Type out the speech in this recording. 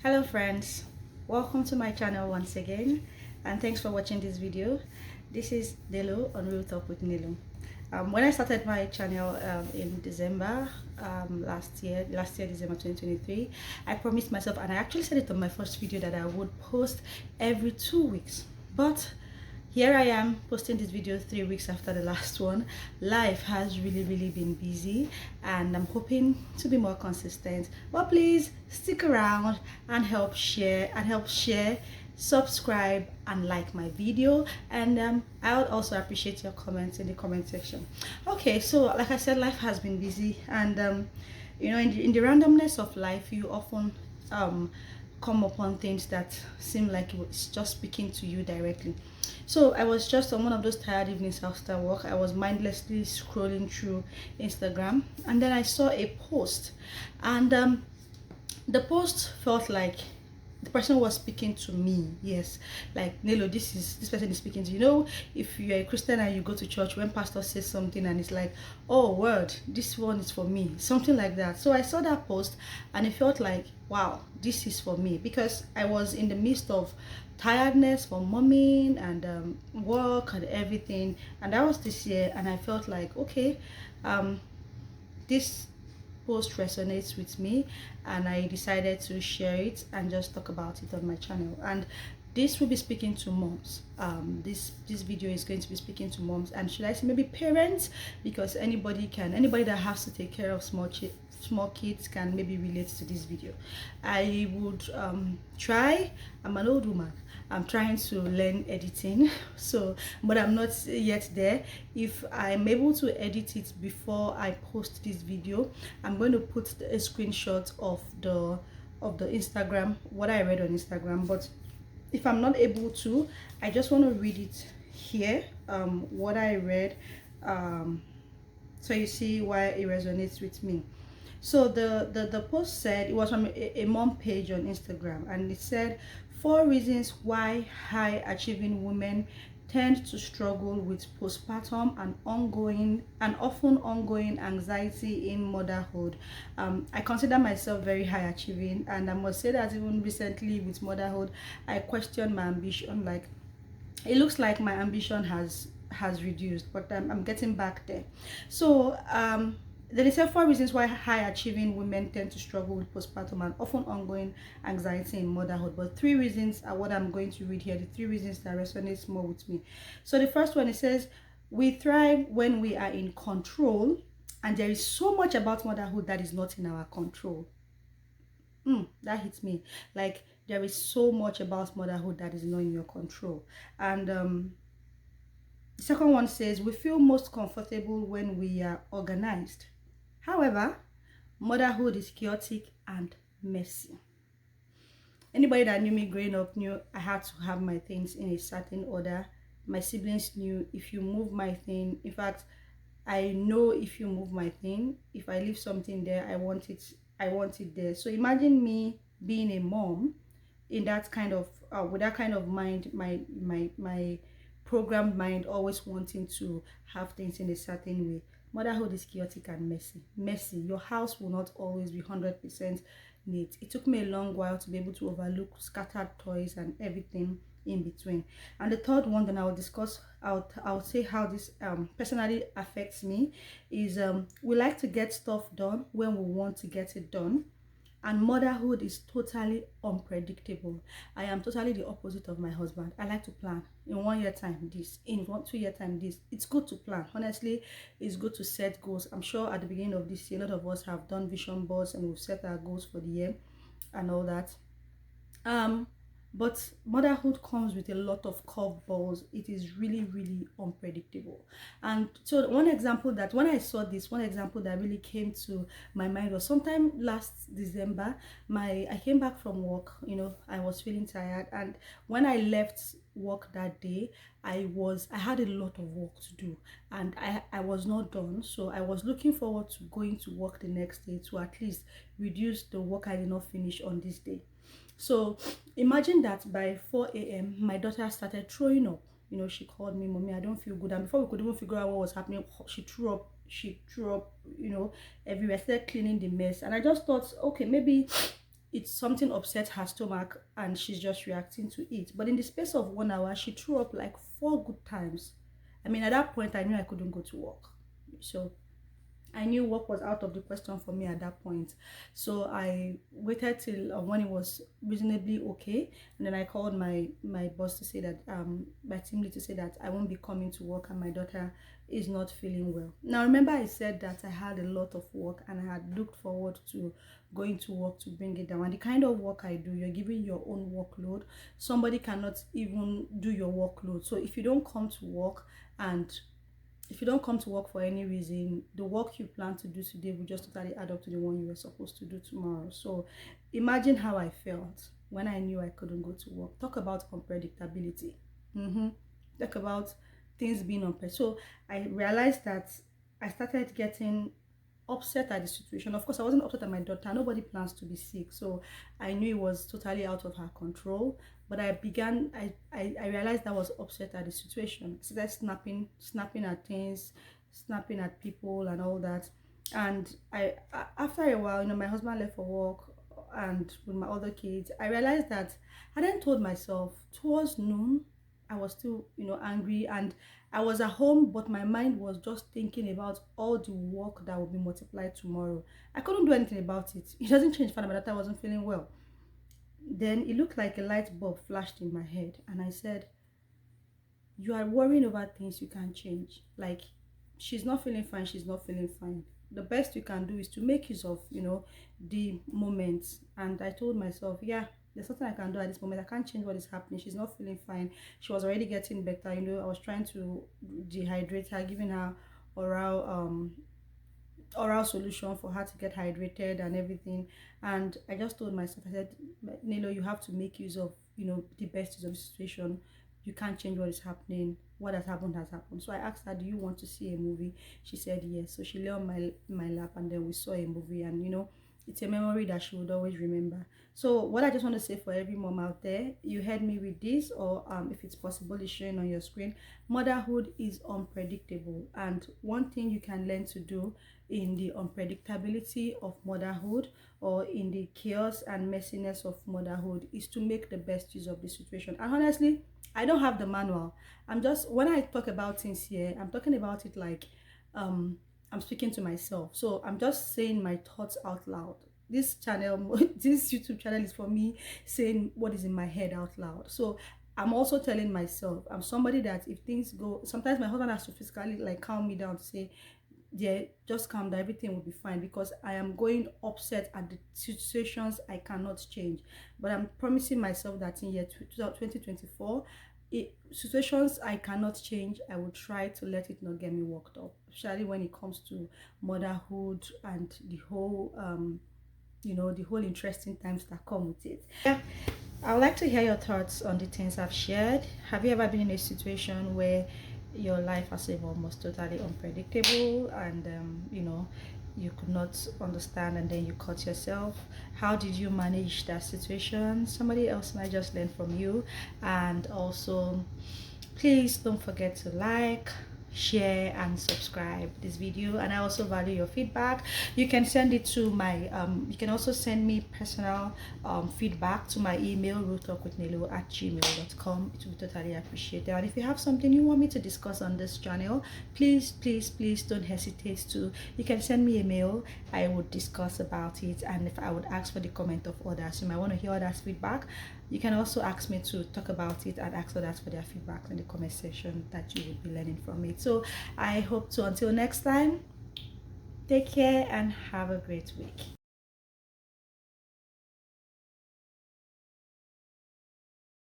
Hello friends, welcome to my channel once again, and thanks for watching this video. This is Delo on Real Talk with Nilu. When I started my channel in December last year December 2023, I promised myself, and I actually said it on my first video, that I would post every 2 weeks. But here I am posting this video 3 weeks after the last one. Life has really been busy, and I'm hoping to be more consistent. But please stick around and help share, subscribe and like my video, and I would also appreciate your comments in the comment section. Okay, so like I said, life has been busy, and in the randomness of life, you often come upon things that seem like it's just speaking to you directly. So I was just on one of those tired evenings after work. I was mindlessly scrolling through Instagram, and then I saw a post, and the post felt like the person was speaking to me. Yes, like, Nelo, this person is speaking to you. If you're a Christian and you go to church, when pastor says something and it's like, oh word, this one is for me, something like that. So I saw that post and it felt like, wow, this is for me, because I was in the midst of tiredness from momming and work and everything, and that was this year. And I felt like, okay, this post resonates with me, and I decided to share it and just talk about it on my channel. And this will be speaking to moms. This video is going to be speaking to moms, and should I say maybe parents, because anybody that has to take care of small kids can maybe relate to this video. I would try. I'm an old woman. I'm trying to learn editing, so, but I'm not yet there. If I'm able to edit it before I post this video, I'm going to put a screenshot of the Instagram, what I read on Instagram. But if I'm not able to, I just want to read it here, what I read, so you see why it resonates with me. So the post said, it was from a mom page on Instagram, and it said, 4 reasons why high achieving women tend to struggle with postpartum and often ongoing anxiety in motherhood. I consider myself very high achieving, and I must say that even recently with motherhood, I questioned my ambition. Like, it looks like my ambition has reduced, but I'm getting back there. So there is 4 reasons why high achieving women tend to struggle with postpartum and often ongoing anxiety in motherhood. But 3 reasons are what I'm going to read here, the 3 reasons that resonates more with me. So the first one, it says, we thrive when we are in control, and there is so much about motherhood that is not in our control. That hits me. Like, there is so much about motherhood that is not in your control. And the second one says, we feel most comfortable when we are organized. However, motherhood is chaotic and messy. Anybody that knew me growing up knew I had to have my things in a certain order. My siblings knew, if you move my thing, in fact, I know if you move my thing, if I leave something there, I want it there. So imagine me being a mom in that kind of with that kind of mind, my programmed mind, always wanting to have things in a certain way. Motherhood is chaotic and messy. Your house will not always be 100% neat. It took me a long while to be able to overlook scattered toys and everything in between. And the third one, then I'll discuss, I'll say how this personally affects me, is we like to get stuff done when we want to get it done. And motherhood is totally unpredictable. I am totally the opposite of my husband. I like to plan. In 1 year time this, in 2 year time this. It's good to plan. Honestly, it's good to set goals. I'm sure at the beginning of this year, a lot of us have done vision boards and we've set our goals for the year and all that. But motherhood comes with a lot of curveballs. It is really unpredictable. And so one example that really came to my mind was sometime last December. I came back from work. I was feeling tired, and when I left work that day, I had a lot of work to do, and I was not done. So I was looking forward to going to work the next day to at least reduce the work I did not finish on this day. So imagine that by 4 a.m. my daughter started throwing up. She called me, "Mommy, I don't feel good." And before we could even figure out what was happening, she threw up, everywhere. I started cleaning the mess. And I just thought, okay, maybe it's something upset her stomach and she's just reacting to it. But in the space of 1 hour, she threw up like 4 good times. I mean, at that point, I knew I couldn't go to work. So I knew work was out of the question for me at that point. So I waited till when it was reasonably okay, and then I called my boss to say that my team lead to say that I won't be coming to work and my daughter is not feeling well. Now remember, I said that I had a lot of work and I had looked forward to going to work to bring it down. And the kind of work I do, you're giving your own workload. Somebody cannot even do your workload. So if you don't come to work and if you don't come to work for any reason, the work you plan to do today will just totally add up to the one you were supposed to do tomorrow. So imagine how I felt when I knew I couldn't go to work. Talk about unpredictability. Talk about things being unpredictable. So I realized that I started getting upset at the situation. Of course, I wasn't upset at my daughter. Nobody plans to be sick, so I knew it was totally out of her control. But I realized I was upset at the situation. I started snapping at things, snapping at people and all that. And after a while, my husband left for work and with my other kids, I realized that I then told myself towards noon, I was still, angry, and I was at home, but my mind was just thinking about all the work that will be multiplied tomorrow. I couldn't do anything about it. It doesn't change the fact that I wasn't feeling well. Then it looked like a light bulb flashed in my head, and I said, you are worrying over things you can't change. Like, she's not feeling fine, she's not feeling fine. The best you can do is to make use of, the moment. And I told myself, yeah, there's something I can do at this moment. I can't change what is happening. She's not feeling fine. She was already getting better. I was trying to dehydrate her, giving her oral solution for her to get hydrated and everything. And I just told myself, I said, Nilo, you have to make use of, the best use of the situation. You can't change what is happening. What has happened has happened. So I asked her, do you want to see a movie? She said yes. So she lay on my lap, and then we saw a movie. And it's a memory that she would always remember. So what I just want to say for every mom out there, you heard me with this, or if it's possible, it's showing on your screen. Motherhood is unpredictable, and one thing you can learn to do in the unpredictability of motherhood, or in the chaos and messiness of motherhood, is to make the best use of the situation. And honestly, I don't have the manual. When I talk about things here, I'm talking about it like I'm speaking to myself. So I'm just saying my thoughts out loud. This YouTube channel is for me saying what is in my head out loud. So I'm also telling myself, I'm somebody that if things go, sometimes my husband has to physically like calm me down to say, yeah, just calm down, everything will be fine, because I am going upset at the situations I cannot change. But I'm promising myself that in year 2024, situations I cannot change, I will try to let it not get me worked up, especially when it comes to motherhood and the whole the whole interesting times that come with it. Yeah, I would like to hear your thoughts on the things I've shared. Have you ever been in a situation where your life has been almost totally unpredictable, and you could not understand, and then you caught yourself? How did you manage that situation? Somebody else might just learn from you. And also, please don't forget to like, share and subscribe this video. And I also value your feedback. You can send it to my you can also send me personal feedback to my email, realtalkwithnelo@gmail.com. It will be totally appreciated. And if you have something you want me to discuss on this channel, please don't hesitate to, you can send me a mail. I would discuss about it, and if I would ask for the comment of others, you might want to hear others' feedback. You can also ask me to talk about it and ask others for their feedback in the comment section that you will be learning from it. So I hope to, until next time, take care and have a great week.